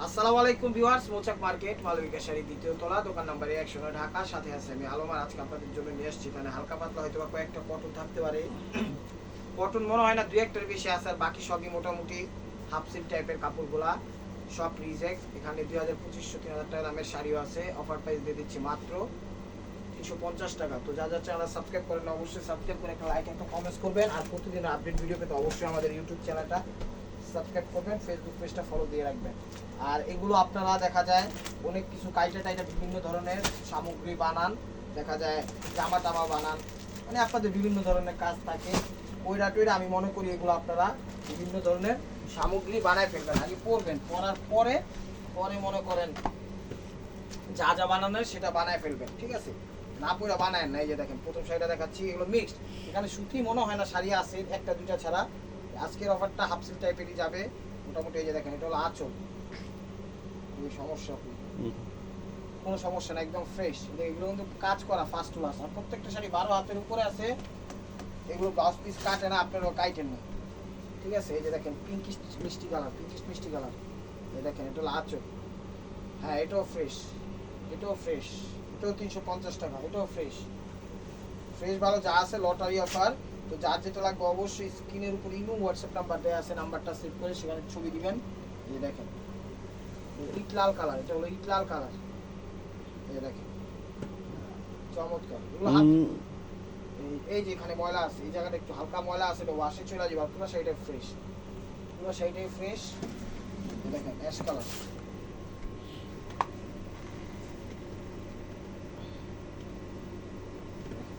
আসসালামু আলাইকুম ভিউয়ার্স, মৌচাক মার্কেট মালবিকা শাড়ি দ্বিতীয় তলা, দোকান নাম্বার 109, ঢাকা। সাথে আছে আমি আলমার। আজকে আপনাদের জন্য নিয়ে আসছি এখানে হালকা পাতলা হয়তো বা কয়েকটা কটন থাকতে পারে। কটন মনে হয় না, দুই একটার বেশি আছে, আর বাকি সবই মোটামুটি হাফ সিল্ক টাইপের কাপড়গুলা, সব রিজেক্ট। এখানে 2500-3000 টাকা দামের শাড়িও আছে। অফার প্রাইস দিয়ে দিচ্ছি মাত্র 350 টাকা। তো যা যা চ্যানেল সাবস্ক্রাইব করেন অবশ্যই সাবস্ক্রাইব করে একটা লাইক একটা কমেন্টস করবেন, আর প্রতিদিন আপডেট ভিডিও পেতে অবশ্যই আমাদের ইউটিউব চ্যানেলটা সাবস্ক্রাইব করবেন, ফেসবুক পেজটা ফলো দিয়ে রাখবেন। আর এগুলো আপনারা দেখা যায় অনেক কিছু কাইটা টাইটা বিভিন্ন ধরনের সামগ্রী বানান, দেখা যায় জামা টামা বানান, মানে আপনাদের বিভিন্ন ধরনের কাজ থাকে। ওইটা টইরা আমি মনে করি এগুলো আপনারা বিভিন্ন ধরনের সামগ্রী বানায় ফেলবেন, আগে পরবেন, পরার পরে পরে মনে করেন যা যা বানানোর সেটা বানায় ফেলবেন, ঠিক আছে? না পরে বানায় না। এই যে দেখেন প্রথম শাড়িটা দেখাচ্ছি, এগুলো মিক্সড। এখানে সুতি মনে হয় না শাড়ি আছে একটা দুইটা ছাড়া। আজকের অফারটা হাফ সিল্ক টাইপেরই যাবে মোটামুটি। এই যে দেখেন এটা হলো আঁচল, কোনো সমস্যা কোনো সমস্যা না, একদম ফ্রেশ। এগুলো কিন্তু কাজ করা ফার্স্ট ক্লাস, আর প্রত্যেকটা শাড়ি 12 হাতের উপরে আছে। এগুলো ব্লাউজ পিস কাটে না, আপনারাও কাটেন না, ঠিক আছে? এই যে দেখেন পিঙ্কিশ মিষ্টি কালার, পিঙ্কিশ মিষ্টি কালার। এই দেখেন এটা হলো আঁচল। হ্যাঁ, এটাও ফ্রেশ, এটাও ফ্রেশ, এটাও 350 টাকা, এটাও ফ্রেশ। ফ্রেশ ভালো যা আছে লটারি অফার। তো যার যেটা লাগবে অবশ্যই স্ক্রিনের উপর ইমো হোয়াটসঅ্যাপ নাম্বার দেওয়া আছে, নাম্বারটা সেভ করে সেখানে ছবি দিবেন। এই যে দেখেন ইট লাল কালার, এটা হলো ইট লাল কালার। এই যে দেখেন চমৎকার। এগুলো এই যে এখানে ময়লা আছে, এই জায়গাটা একটু হালকা ময়লা আছে, এটা ওয়াশে চলে যাবে। পুরো শাড়িটা ফ্রেশ, পুরো শাড়িটাই ফ্রেশ। দেখেন অ্যাশ কালার,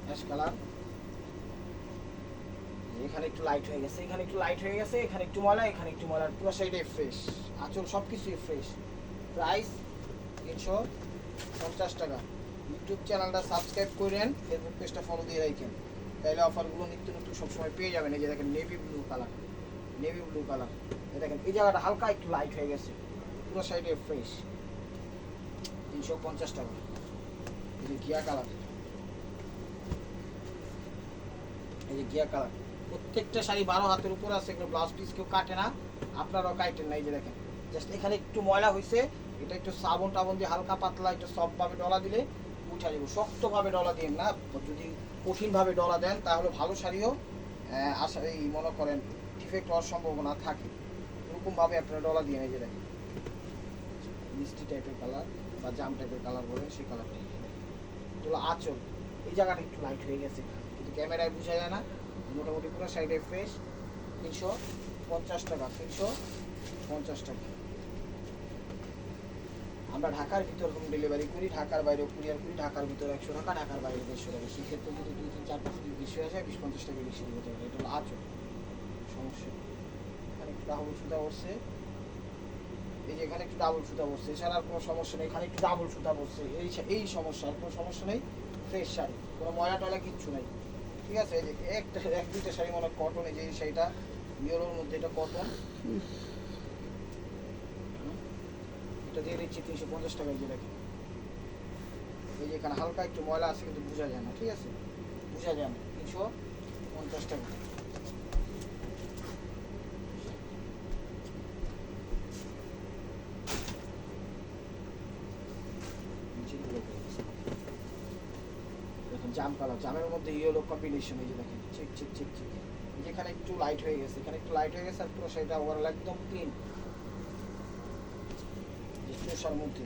অ্যাশ কালার। এখানে একটু লাইট হয়ে গেছে, এখানে একটু লাইট হয়ে গেছে, এখানে একটু ময়লা, এখানে একটু ময়লা, পুরো শাড়িটাই ফ্রেশ। আঁচল সব কিছুই ফ্রেশ। প্রাইস 350 টাকা। ইউটিউব চ্যানেলটা সাবস্ক্রাইব করেন, ফেসবুক পেজটা ফলো দিয়ে রাখেন, তাহলে অফারগুলো নিত্য নতুন সবসময় পেয়ে যাবেন। এই যে দেখেন navy blue colour, navy blue colour. এই দেখেন এই জায়গাটা হালকা একটু লাইট হয়ে গেছে, পুরো শাড়িটাই ফ্রেশ। 350 টাকা। এই যে ঘিয়া কালার, এই যে ঘিয়া কালার। প্রত্যেকটা শাড়ি 12 হাতের উপরে আছে, এগুলো ব্লাউজ পিস কেউ কাটে না, আপনারাও কাটেন না। এই যে দেখেন জাস্ট এখানে একটু ময়লা হয়েছে, এটা একটু সাবন টাবন দিয়ে হালকা পাতলা একটু সফটভাবে ডলা দিলে উঠে যাবে। শক্তভাবে ডলা দিন না, যদি কঠিনভাবে ডলা দেন তাহলে ভালো শাড়িও আশা এই মনে করেন ডিফেক্ট হওয়ার সম্ভাবনা থাকে। এরকমভাবে আপনারা ডলা দিয়ে। এই যে দেখেন মিষ্টি টাইপের কালার বা জাম টাইপের কালার বলে সেই কালারটা। এগুলো আঁচল, এই জায়গাটা একটু লাইট হয়ে গেছে কিন্তু ক্যামেরায় বোঝা যায় না। মোটামুটি পুরো সাইডে ফ্রেশ। 350 টাকা, 350 টাকা। আমরা ঢাকার ভিতর হোম ডেলিভারি করি, ঢাকার বাইরেও কুরিয়ার করি। ঢাকার ভিতর 100 টাকা, ঢাকার বাইরে 150 টাকা। সেক্ষেত্রে যদি 2-3-4-5 দিন বেশি হয়ে যায় 20-50 টাকা বেশি হতে পারে। এটা হলো আঁচল, সমস্যা। এখানে একটু ডাবল সুতা বসছে, এই যে এখানে একটু ডাবল সুতা বসছে, এছাড়া আর কোনো সমস্যা নেই। এখানে একটু ডাবল সুতা বসছে, এই সমস্যা, আর কোনো সমস্যা নেই। ফ্রেশ শাড়ি, কোনো ময়লা টয়লা কিচ্ছু নেই, ঠিক আছে? এই যে এক দুইটা শাড়ি মনে কটন, এই যে এই শাড়িটা ইয়েলোর মধ্যে, এটা কটন, এটা দিয়ে দিচ্ছি 350 টাকা। এই যে দেখেন এই যে এখানে হালকা একটু ময়লা আছে কিন্তু বোঝা যায় না, ঠিক আছে? বোঝা যায় না। 350 টাকা। দেখুন জাম কালার, জামের মধ্যে ইয়েলো কম্বিনেশন। এই যে দেখেন চিক চিক চিক চিক। যেখানে একটু লাইট হয়ে গেছে, এখানে একটু লাইট হয়ে গেছে, আর পুরো সেটা ওভারঅল একদম ক্লিন চোষার মধ্যে।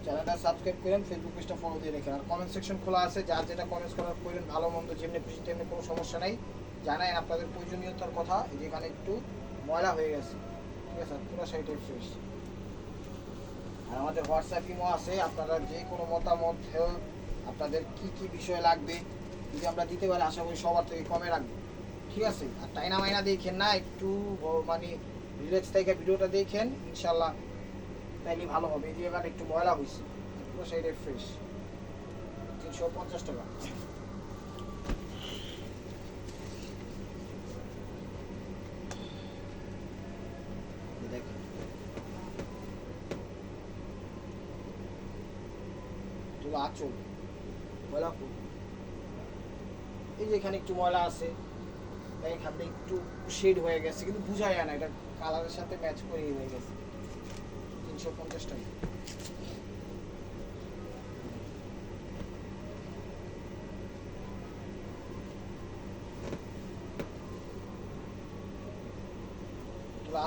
চ্যানেলটা সাবস্ক্রাইব করেন, ফেসবুক পেজটা ফলো দিয়ে রেখেন, আর কমেন্ট সেকশন খোলা আছে, যার যেটা কমেন্টস করার প্রয়োজন ভালো মন্দ যেমনি খুশি তেমনি, কোনো সমস্যা নাই। জানাই আপনাদের প্রয়োজনীয়তার কথা। যেখানে একটু ময়লা হয়ে গেছে, ঠিক আছে? পুরো সাইডে ফ্রেশ। আর আমাদের হোয়াটসঅ্যাপ ইমো আছে, আপনারা যে কোনো মতামত, হেল্প, আপনাদের কি কি বিষয় লাগবে যদি আমরা দিতে পারি আশা করি সবার থেকে কমে রাখবো, ঠিক আছে? আর টাইনা মাইনা দেখেন না, একটু মানে রিল্যাক্স থেকে ভিডিওটা দেখেন, ইনশাল্লাহ তাইলে ভালো হবে। এই জায়গাটা একটু ময়লা হয়েছে, পুরো সাইডে ফ্রেশ। 350 টাকা। দেখেন এগুলো আঁচল, ময়লা, এই যে এখানে একটু ময়লা আছে, এইখানে একটু শেড হয়ে গেছে কিন্তু বোঝা যায় না, এটা কালারের সাথে ম্যাচ করে হয়ে গেছে। 350 টাকা।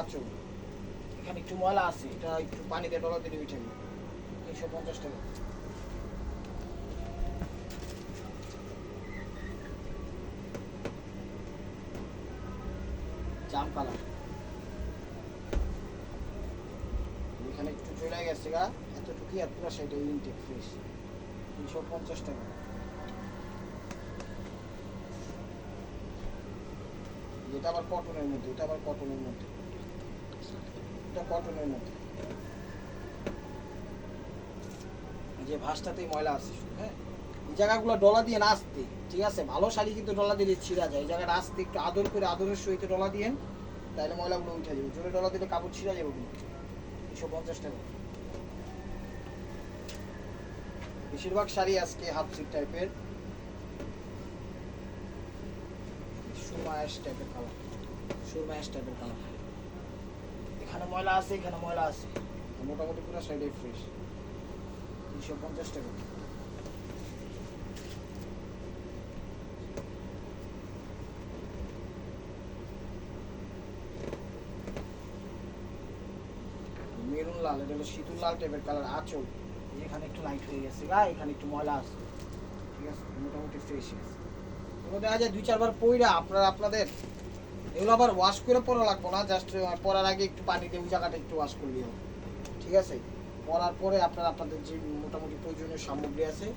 আঁচল এখানে একটু ময়লা আছে, এটা একটু পানি দিয়ে ডলা দিয়ে উঠে 350 টাকা। জাম কালার এখানে একটু চলে গেছে গা, এতটুকুই আর পুরো সাইডে ইনটেক ফ্রেশ 350 টাকা। এটা আবার কটনের মধ্যে, এটা আবার কটনের মধ্যে, এটা কটনের মধ্যে, যে ভাঁজটাতেই ময়লা আছে শুধু। হ্যাঁ, এই জায়গাগুলো ডলা দিয়ে না আসতে, ঠিক আছে? ভালো শাড়ি কিন্তু ডলা দিলে ছিঁড়া যায়, এই জায়গাটা আসতে একটু আদর করে আদরের সহিত ডলা দিয়েন, তাহলে ময়লাগুলো উঠে যাবে। জোরে ডলা দিলে কাপড় ছিঁড়া যাবে কিন্তু। 350 টাকা। বেশিরভাগ শাড়ি আজকে হাফ সিট টাইপের, সুরমা অ্যাশ টাইপের কালার, সুরমা অ্যাশ টাইপের কালার। এখানে ময়লা আছে, এখানে ময়লা আছে, মোটামুটি পুরো সাইডে ফ্রেশ। 350 টাকা। মেরুন লাল, এটা হলো শীতল লাল টাইপের কালার। আঁচল এখানে একটু লাইট হয়ে গেছে গা, এখানে একটু ময়লা আছে, ঠিক আছে? মোটামুটি ফ্রেশ আছে। এগুলো দেখা যায় 2-4 বার পইরা আপনাদের এগুলো আবার ওয়াশ করে পরা লাগবো না, জাস্ট পরার আগে একটু পানি দিয়ে ওই জায়গাটা একটু ওয়াশ করলেই হবে, ঠিক আছে? পরার পরে আপনাদের যে মোটামুটি প্রয়োজনীয় সামগ্রী আছে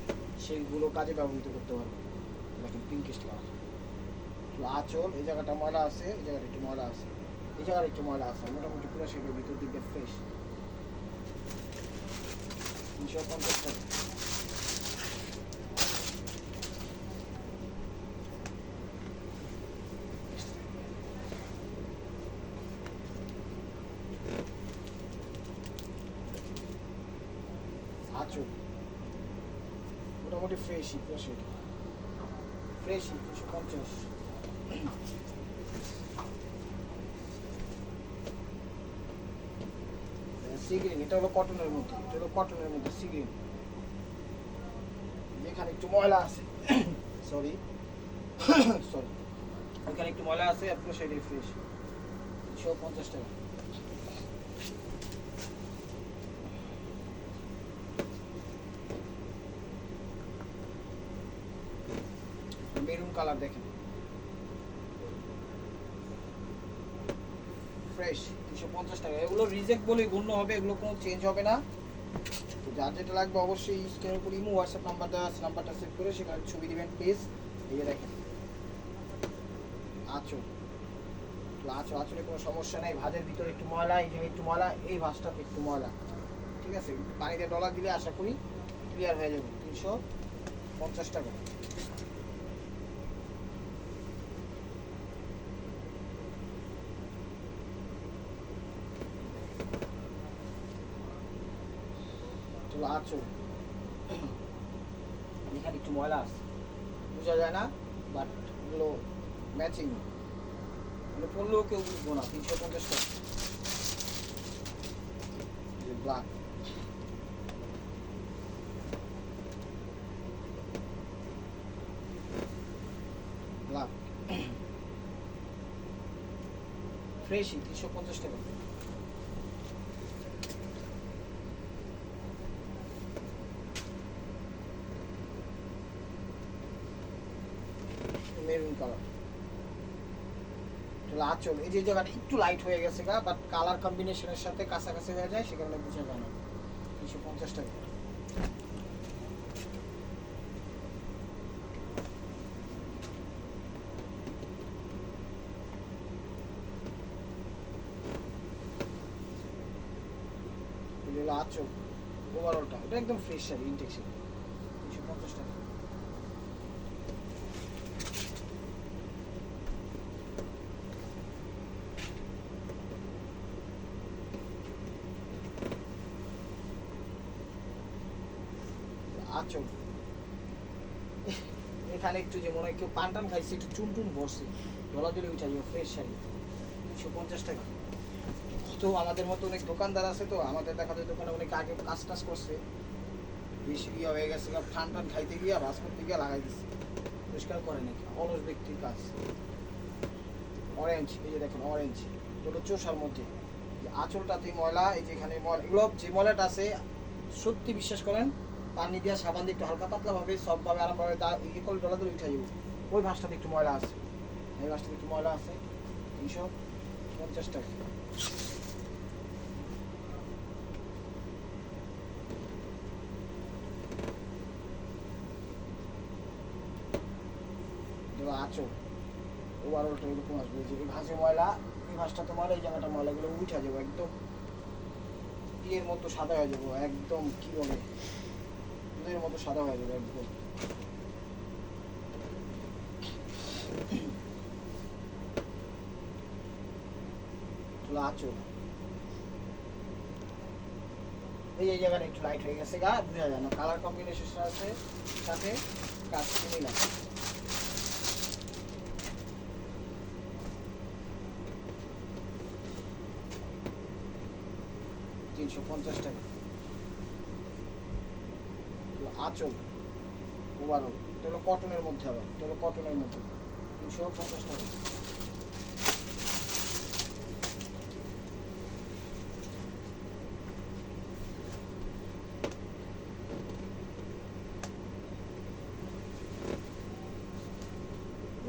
সেইগুলো কাজে ব্যবহৃত করতে পারবেন। দেখেন পিঙ্কিশ কালার আঁচল, এই জায়গাটা ময়লা আছে, এই জায়গাটা একটু ময়লা আছে, এই জায়গাটা একটু ময়লা আছে, মোটামুটি পুরো সেটার ভিতর দিকে ফ্রেশ। 350 টাকা। আঁচল মোটামুটি ফ্রেশই, পুরো সেটা ফ্রেশই। 350। সিগ্রিন, এটা হলো কটনের মধ্যে, এটা হলো কটনের মধ্যে সিগ্রিন। এখানে একটু ময়লা আছে, সরি সরি, এখানে একটু ময়লা আছে, আপনার সাইডে ফ্রেশ। 350 টাকা। মেরুন কালার দেখেন, ফ্রেশ। 350 টাকা। এগুলো রিজেক্ট বলেই গণ্য হবে, এগুলো কোনো চেঞ্জ হবে না। তো যার যেটা লাগবে অবশ্যই স্ক্রিনের উপর ইমো হোয়াটসঅ্যাপ নাম্বার দেওয়া আছে, নাম্বারটা সেভ করে সেখানে ছবি দিবেন প্লিজ। এই যে দেখেন আঁচল, আঁচলে কোনো সমস্যা নেই। ভাজের ভিতরে একটু ময়লা, এই জায়গায় একটু ময়লা, এই ভাঁজটাতে একটু ময়লা, ঠিক আছে? পানিতে ডলা দিলে আশা করি ক্লিয়ার হয়ে যাবে। 350 টাকা। আঁচল এখানে একটু ময়লা আছে, বোঝা যায় না, বাট এগুলো ম্যাচিং, মানে পড়লেও কেউ বুঝবো না। 350 টাকা। Black, black ফ্রেশই। 350 টাকা। মেরুন কালার, আঁচল এই যে জায়গাটা একটু লাইট হয়ে গেছে গা, বাট কালার কম্বিনেশনের সাথে কাছাকাছি হয়ে যায়, সে কারণে বোঝা যায় না। 350 টাকা। আঁচল ওভারঅলটা এটা একদম ফ্রেশ শাড়ি, ইনটেক শাড়ি। 350 টাকা। আঁচল এখানে একটু যে মনে হয় কেউ পান টান খাইছে, একটু চুন টুন ভরছে, ডলা দিলে উঠা যাবে ফ্রেশ শাড়ি 350 টাকা। তো আমাদের মতো অনেক দোকানদার আছে, তো আমাদের দেখা যায় দোকানে অনেক আগে কাজ টাজ করছে, বেশি ইয়ে হয়ে গেছে, ঠান ঠান খাইতে গিয়ে বাস করতে গিয়ে লাগাই দিচ্ছে, পরিষ্কার করে নাকি অলস ব্যক্তির কাজ। অরেঞ্জ, এই যে দেখেন অরেঞ্জ, ওটা চোষার মধ্যে আঁচলটাতে ময়লা, এই যে এখানে ময়লা, এগুলো যে ময়লাটা আছে সত্যি বিশ্বাস করেন পানি দিয়ে সাবান দিয়ে একটু হালকা পাতলাভাবে সবভাবে আরামভাবে ইয়ে করলে ডলা ধরে উঠে যাবো। ওই ভাঁজটাতে একটু ময়লা আছে, এই ভাঁজটাতে একটু ময়লা আছে 350 টাকা। আঁচল ওভারঅলটা এরকম আসবে, যে এই ভাঁজে ময়লা, এই ভাঁজটাতে ময়লা, এই জায়গাটা ময়লাগুলো উঠে যাবো, একদম ইয়ের মতো সাদা হয়ে যাবো, একদম কি বলে দুধের মতো সাদা হয়ে যাবে একদম। আঁচল এই জায়গাটা একটু লাইট হয়ে গেছে, গা বোঝা যায় না, কালার কম্বিনেশন আছে সাথে কাজ মিল আছে। $350 টাকা। আঁচল ওভারঅল, এটা হলো কটনের মধ্যে, আবার এটা হলো কটনের মধ্যে 350 টাকা।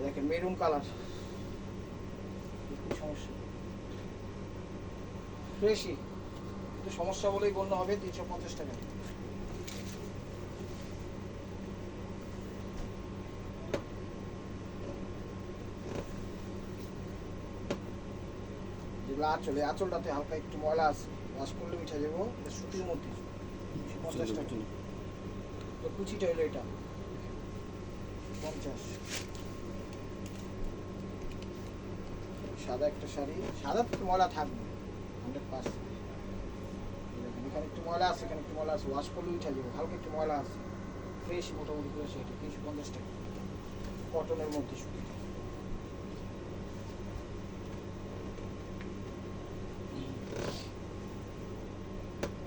দেখেন মেরুন কালার, সমস্যা ফ্রেশই, কিন্তু সমস্যা বলেই গণ্য হবে 350 টাকা। যেগুলো আঁচলে, আঁচলটাতে হালকা একটু ময়লা আছে, ওয়াশ করলে উঠে যাবো, সুতির মধ্যে 250 টাকা। তো কুচিটা হলো এটা 50। সাদা একটা শাড়ি, সাদা ময়লা থাকবে 100%। এখানে একটু ময়লা আছে, এখানে একটু ময়লা আছে, ওয়াশ করলে উঠে যাবে, হালকা একটু ময়লা আছে, ফ্রেশ মোটামুটি ফ্রেশ। এটা 350 টাকা, কটনের মধ্যে সুতি।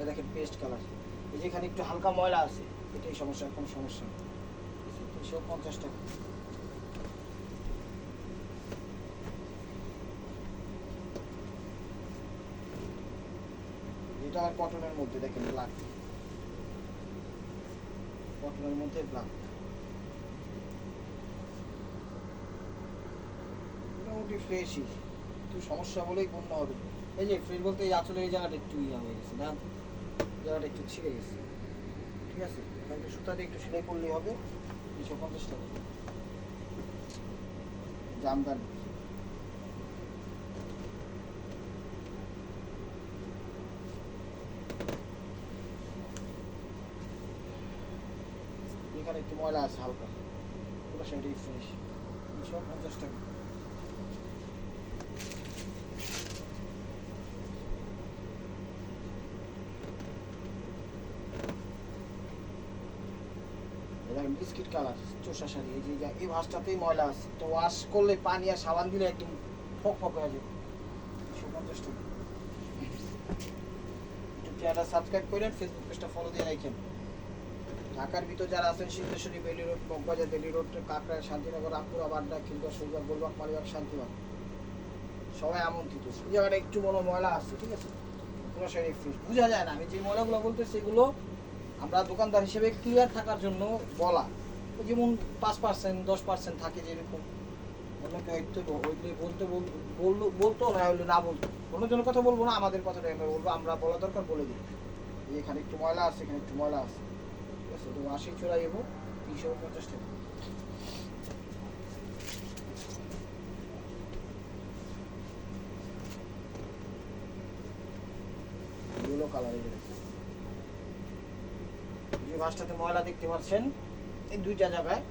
দেখেন পেস্ট কালার, এই যে এখানে একটু হালকা ময়লা আছে, এটাই সমস্যা, কোনো সমস্যা নেই। 350 টাকা। এটা আর কটনের মধ্যে দেখেন ব্ল্যাক, কটনের মধ্যে ব্ল্যাক, মোটামুটি ফ্রেশই, একটু সমস্যা বলেই গণ্য হবে। এই যে ফ্রেশ বলতে এই আঁচলের এই জায়গাটা একটু ইয়া হয়ে গেছে না, জায়গাটা একটু ছিঁড়ে গেছে, ঠিক আছে, এখানে সুতা দিয়ে একটু সেলাই করলেই হবে। 350 টাকা। জামদানি, এখানে একটু ময়লা আছে হালকা, পুরো শাড়ি ফ্রেশ 350 টাকা। বিস্কিট কালার চোষা শাড়ি, এই যে এই ভাঁজটাতেই ময়লা আছে, তো ওয়াশ করলে পানি আর সাবান দিলে একদম ফক ফক হয়ে যাবে 350 টাকা। ইউটিউব চ্যানেলটা সাবস্ক্রাইব করেন, ফেসবুক পেজটা ফলো দিয়ে রাখেন। ঢাকার ভিতর যারা আছেন সিদ্ধেশ্বরী, বেলি রোড, মগবাজার, বেলি রোড, কাকড়া, শান্তিনগর, রামপুরা, বাড্ডা, খিলগা, সৌরবাগ, গোলবাগ, মালিবাগ, শান্তিবাগ, সবাই আমন্ত্রিত। এই জায়গাটা একটু ময়লা আছে, ঠিক আছে, পুরো শাড়ি ফ্রেশ, বোঝা যায় না। আমি যে ময়লাগুলো বলতে সেগুলো আমরা দোকানদার হিসেবে ক্লিয়ার থাকার জন্য বলা, যেমন 5% 10% থাকে, যেরকম অন্যকে হয়তো বলতো না, হলে না বলতো, অন্যজনের কথা বলবো না, আমাদের কথাটা আমরা বলবো, আমরা বলা দরকার বলে দিই। এখানে একটু ময়লা আছে, এখানে একটু ময়লা আছে, ঠিক আছে, তো 80 চড়াই যাবো 350 টাকা। ইয়েলো কালারের যে ভাঁজটাতে ময়লা দেখতে পাচ্ছেন, এই দুইটা জায়গায়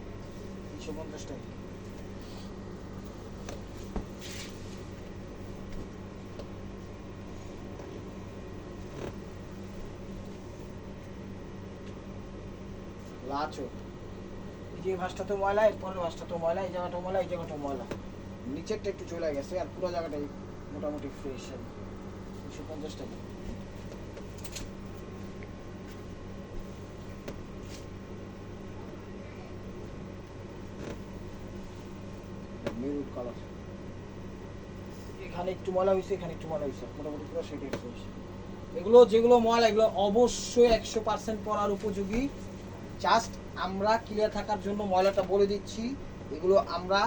350 টাকা। লাচো, এই যে ভাঁজটাতে ময়লা, এর পরের ভাঁজটাতে ময়লা, এই জায়গাটা ময়লা, এই জায়গাটা ময়লা, নিচেরটা একটু চলে গেছে আর পুরো জায়গাটাই মোটামুটি ফ্রেশ। 250 টাকা। মেরুন কালার, এখানে একটু ময়লা হয়েছে, এখানে একটু ময়লা হয়েছে, মোটামুটি পুরো সেটাই ফ্রেশ। এগুলো যেগুলো ময়লা এগুলো অবশ্যই 100% পরার উপযোগী। জাস্ট আমরা ক্লিয়ার থাকার জন্য ময়লাটা বলে দিচ্ছি। এগুলো আমরা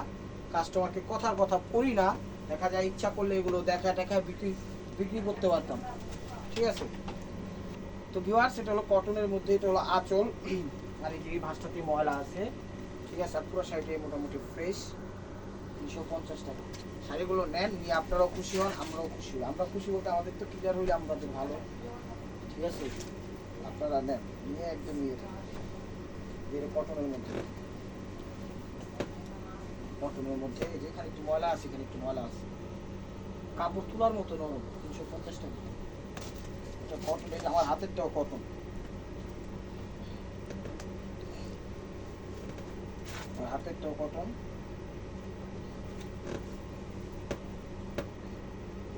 কাস্টমারকে কথার কথা পড়ি না, দেখা যায় ইচ্ছা করলে এগুলো দেখায় বিক্রি করতে পারতাম, ঠিক আছে। তো ভিউয়ার্স, এটা হলো কটনের মধ্যে, এটা হলো আঁচল, আর এই যে এই ভাঁজটাতে ময়লা আছে, ঠিক আছে। আর পুরো শাড়িটাই মোটামুটি ফ্রেশ। 350 টাকা। শাড়িগুলো নেন, নিয়ে আপনারাও খুশি হন, আমরাও খুশি হই। আমরা খুশি বলতে আমাদের তো ক্লিয়ার হইলে আমাদের ভালো, ঠিক আছে। আপনারা নেন, নিয়ে একদম নিয়ে থাকেন। এর কটনের মধ্যে, কটনের মধ্যে এই যে এখানে একটু ময়লা আছে, এখানে একটু ময়লা আছে, কাপড় তোলার মতো নরম। 350 টাকা। এটা কটন, এই যে আমার হাতেরটাও কটন, হাতেরটাও কটন।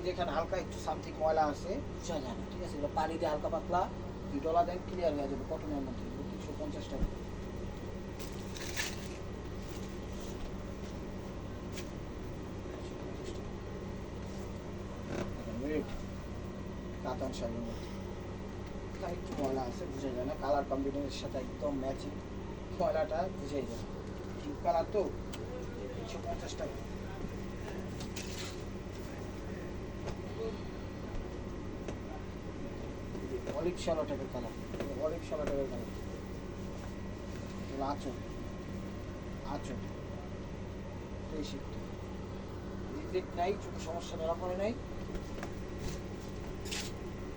যেখানে হালকা একটু সামথিং ময়লা আছে, বুঝা যায় না, ঠিক আছে। এগুলো পানি দিয়ে হালকা পাতলা ডলা দেন, ক্লিয়ার হয়ে যাবে কটনের মধ্যে। 350 টাকা। কাতান শাড়ির মধ্যে এখানে একটু ময়লা আছে, বুঝা যায় না, কালার কম্বিনেশনের সাথে একদম ম্যাচিং, ময়লাটা বুঝাই যায়। ঠিক কালার তো। 350 টাকা। অলিভ সাদা টাইপের কালার, অলিভ সাদা টাইপের কালার। আঁচল, আঁচল এই শীতটা রিজেক্ট নাই, চোখের সমস্যা ধরা পড়ে নাই।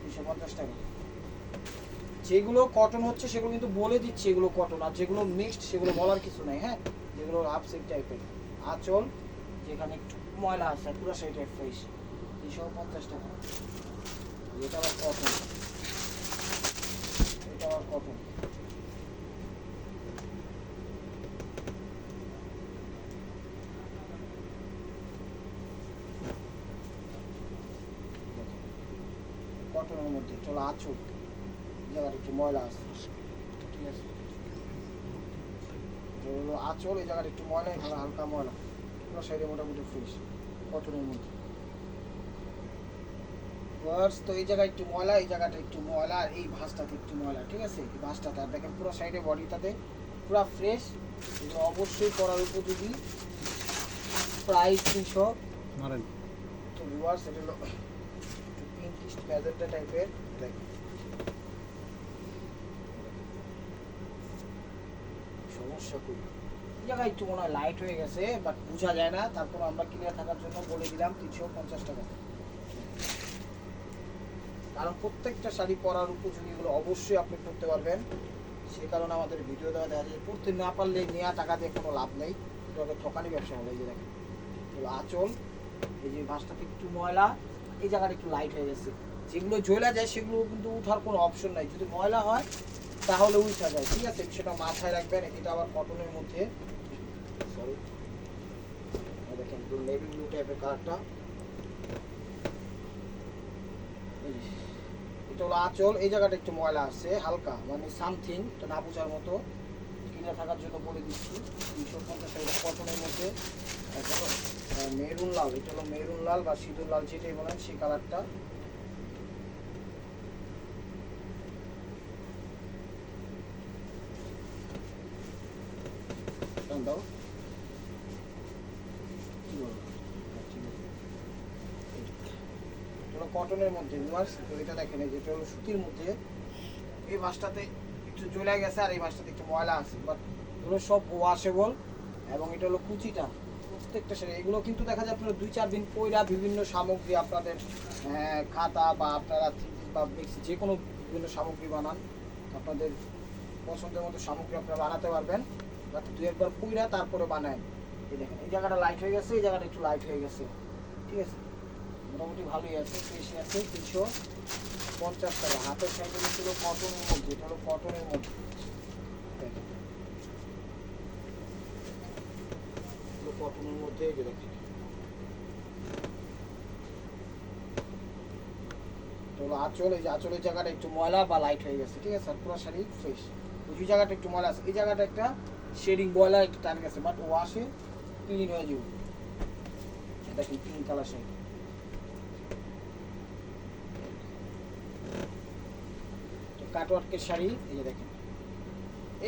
350 টাকা। যেগুলো কটন হচ্ছে সেগুলো কিন্তু বলে দিচ্ছি এগুলো কটন, আর যেগুলো মিক্সড সেগুলো বলার কিছু নাই, হ্যাঁ। যেগুলো হাফ সিল্ক টাইপের আঁচল, যেখানে একটু ময়লা আছে, পুরো সেটাই ফ্রেশ। 350 টাকা। এটা আবার কটন, এটা আবার কটন। কটনের মধ্যে চলো আঁচল, জায়গাটা একটু ময়লা আছে, ঠিক আছে। আঁচল, এই জায়গাটা একটু ময়লা, এখানে হালকা ময়লা, পুরো সাইডে মোটামুটি ফ্রেশ কটনের মধ্যে। তো এই জায়গায় একটু ময়লা, এই জায়গাটা একটু ময়লা, আর এই ভাঁজটাতে একটু ময়লা, ঠিক আছে। এই ভাঁজটাতে, আর দেখেন পুরো সাইডে বডিটাতে পুরো ফ্রেশ। এগুলো অবশ্যই পরার উপযোগী। প্রাইস 300। তো ভিউয়ার্স, এটা হলো পিঙ্কিশ ম্যাজেন্টা টাইপের, দেখেন সমস্যা কই, এই জায়গায় একটু মনে হয় লাইট হয়ে গেছে, বাট বোঝা যায় না। তারপর আমরা ক্লিয়ার থাকার জন্য বলে দিলাম 350 টাকা। কারণ প্রত্যেকটা শাড়ি পরার উপযোগীগুলো অবশ্যই আপনি করতে পারবেন, সেই কারণে আমাদের ভিডিও দেওয়া দেখা যায়। পড়তে না পারলে নেওয়া টাকা দিয়ে কোনো লাভ নেই, এটা ঠকানি ব্যবসা হবে। এই যে দেখেন আঁচল, এই যে ভাঁজটাতে একটু ময়লা, এই জায়গাটা একটু লাইট হয়ে গেছে। যেগুলো জ্বলা যায় সেগুলো কিন্তু উঠার কোনো অপশন নাই, যদি ময়লা হয় তাহলে উঠা যায়, ঠিক আছে। সেটা মাথায় রাখবেন। এটা আবার কটনের মধ্যে, সরি দেখেন একটু নেভি ব্লু টাইপের কালারটা। এটা হলো আঁচল, এই জায়গাটা একটু ময়লা আছে হালকা, মানে সামথিং, এটা না বোঝার মতো, কিনে থাকার জন্য বলে দিচ্ছি। 350 টাকা। কটনের মধ্যে মেরুন লাল, এটা হলো মেরুন লাল বা সিঁদুর লাল যেটাই বলেন, সেই কালারটা। দাও কি বলবো, ঠিক আছে। কটনের মধ্যে ভিউয়ার্স, তো এটা দেখেন, যেটা হলো সুতির মধ্যে, এই মাছটাতে একটু জ্বলে গেছে, আর এই মাছটাতে একটু ময়লা আছে, বাট এগুলো সব ওয়াশেবল। এবং এটা হলো কুচিটা, প্রত্যেকটা শাড়ি। এগুলো কিন্তু দেখা যায় আপনারা 2-4 দিন পয়রা বিভিন্ন সামগ্রী, আপনাদের খাতা বা আপনারা থিসিস বা মিক্সি যে কোনো বিভিন্ন সামগ্রী বানান, আপনাদের পছন্দের মতো সামগ্রী আপনারা বানাতে পারবেন। বাট 2-1 বার পয়রা তারপরে বানায়। এই দেখেন এই জায়গাটা লাইট হয়ে গেছে, এই জায়গাটা একটু লাইট হয়ে গেছে, ঠিক আছে। মোটামুটি ভালোই আছে, ফ্রেশই আছে। 350 টাকা। হাতের সাইডে ছিল কটনের মধ্যে, এটা হলো কটনের মধ্যে, কটনের মধ্যে, এই যে দেখেন তো আঁচল, এই যে আঁচলের জায়গাটা একটু ময়লা বা লাইট হয়ে গেছে, ঠিক আছে, আর পুরো শাড়ি ফ্রেশ। ওই জায়গাটা একটু ময়লা আছে, এই জায়গাটা একটা শেডিং ময়লা একটু টান গেছে, বাট ওয়াশে ক্লিন হয়ে যাবে। দেখেন পিঙ্ক কালার শাড়ি, কাটওয়ার্কের শাড়ি। এই যে দেখেন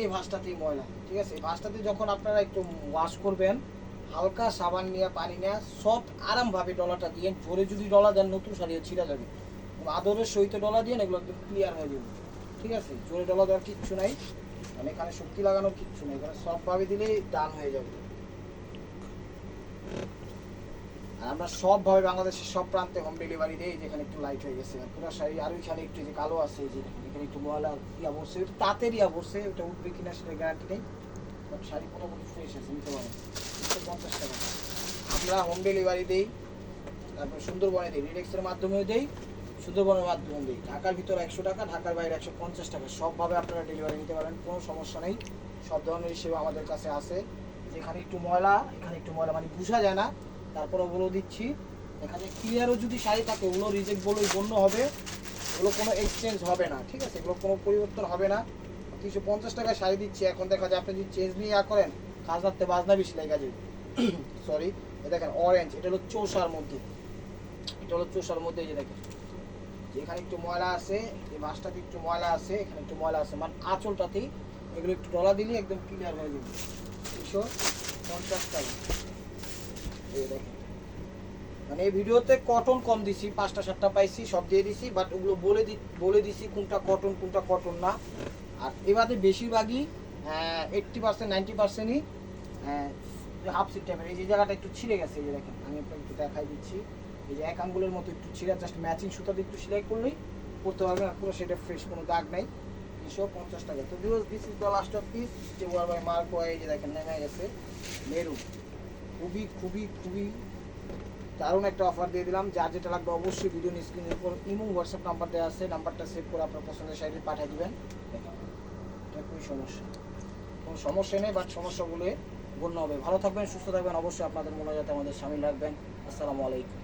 এই ভাঁজটাতেই ময়লা, ঠিক আছে। এই ভাঁজটাতে যখন আপনারা একটু ওয়াশ করবেন, হালকা সাবান নিয়ে পানি নিয়ে সফট আরামভাবে ডলাটা দিয়ে, জোরে যদি ডলা দেন নতুন শাড়িও ছিঁড়া যাবে। আদরের সহিত ডলা দিয়ে এগুলো একদম ক্লিয়ার হয়ে যাবে, ঠিক আছে। জোরে ডলা দেওয়ার কিচ্ছু নাই, মানে এখানে শক্তি লাগানোর কিচ্ছু নেই, এখানে সফটভাবে দিলেই ডান হয়ে যাবে। আর আমরা সবভাবে বাংলাদেশের সব প্রান্তে হোম ডেলিভারি দিই। যেখানে একটু লাইট হয়ে গেছে পুরো শাড়ি, আর ওইখানে একটু যে কালো আছে, যে এখানে একটু ময়লা ইয়া বসছে, একটু তাঁতের ইয়া বসছে, ওটা উঠবে কিনা সেটা গ্যারান্টি নেই, বাট শাড়ি মোটামুটি ফ্রেশ আছে, নিতে পারেন। 150 টাকা আমরা হোম ডেলিভারি দিই। তারপর সুন্দরবনে দিই, রিডেক্সের মাধ্যমেও দিই, সুন্দরবনের মাধ্যমে দিই। ঢাকার ভিতরে 100 টাকা, ঢাকার বাইরে 150 টাকা। সবভাবে আপনারা ডেলিভারি নিতে পারেন, কোনো সমস্যা নেই। সব ধরনের সেবা আমাদের কাছে আছে। যেখানে একটু ময়লা, এখানে একটু ময়লা মানে বোঝা যায় না, তারপরে বলে দিচ্ছি। এখানে ক্লিয়ারও যদি শাড়ি থাকে, ওগুলো রিজেক্ট বলেই গণ্য হবে, ওগুলো কোনো এক্সচেঞ্জ হবে না, ঠিক আছে, এগুলো কোনো পরিবর্তন হবে না। 350 টাকায় শাড়ি দিচ্ছি। এখন দেখা যায় আপনি যদি চেঞ্জ নিয়ে করেন, কাজ রাখতে বাজনা বেশি লেগে যাবে। সরি, দেখেন অরেঞ্জ, এটা হলো চোষার মধ্যে, এটা হলো চোষার মধ্যে। এই যে দেখেন এখানে একটু ময়লা আছে, এই মাছটাতে একটু ময়লা আছে, এখানে একটু ময়লা আছে, মানে আঁচলটাতেই এগুলো একটু ডলা দিলে একদম ক্লিয়ার হয়ে যাবে। 350 টাকা। এই দেখেন, মানে এই ভিডিওতে কটন কম দিছি, 5টা 7টা পাইছি, সব দিয়ে দিছি, বাট ওগুলো বলে দিছি কোনটা কটন কোনটা কটন না। আর এবারে বেশিরভাগই 80% 90%ই হাফ সিট টাইপের। এই যে জায়গাটা একটু ছিঁড়ে গেছে, এই যে দেখেন, আমি আপনাকে একটু দেখাই দিচ্ছি। এই যে এক আঙ্গুলের মতো একটু ছিঁড়া, জাস্ট ম্যাচিং সুতা দিয়ে একটু সেলাই করলেই করতে পারবেন, আর পুরো সেটা ফ্রেশ, কোনো দাগ নাই। 350 টাকা। তো this is the last of piece, যে ওয়ার বাই মার্ক। এই যে দেখেন নেমে গেছে মেরুন, খুবই খুবই খুবই দারুণ একটা অফার দিয়ে দিলাম। যার যেটা লাগবে অবশ্যই ভিডিও স্ক্রিনের উপর ইমো হোয়াটসঅ্যাপ নাম্বার দেওয়া আছে, নাম্বারটা সেভ করে আপনার পছন্দের শাড়ি পাঠিয়ে দিবেন। দেখেন এটা কোনো সমস্যা নেই, বাট সমস্যাগুলো গণ্য হবে। ভালো থাকবেন, সুস্থ থাকবেন, অবশ্যই আপনাদের মনে যাতে আমাদের সামিল রাখবেন। আসসালামু আলাইকুম।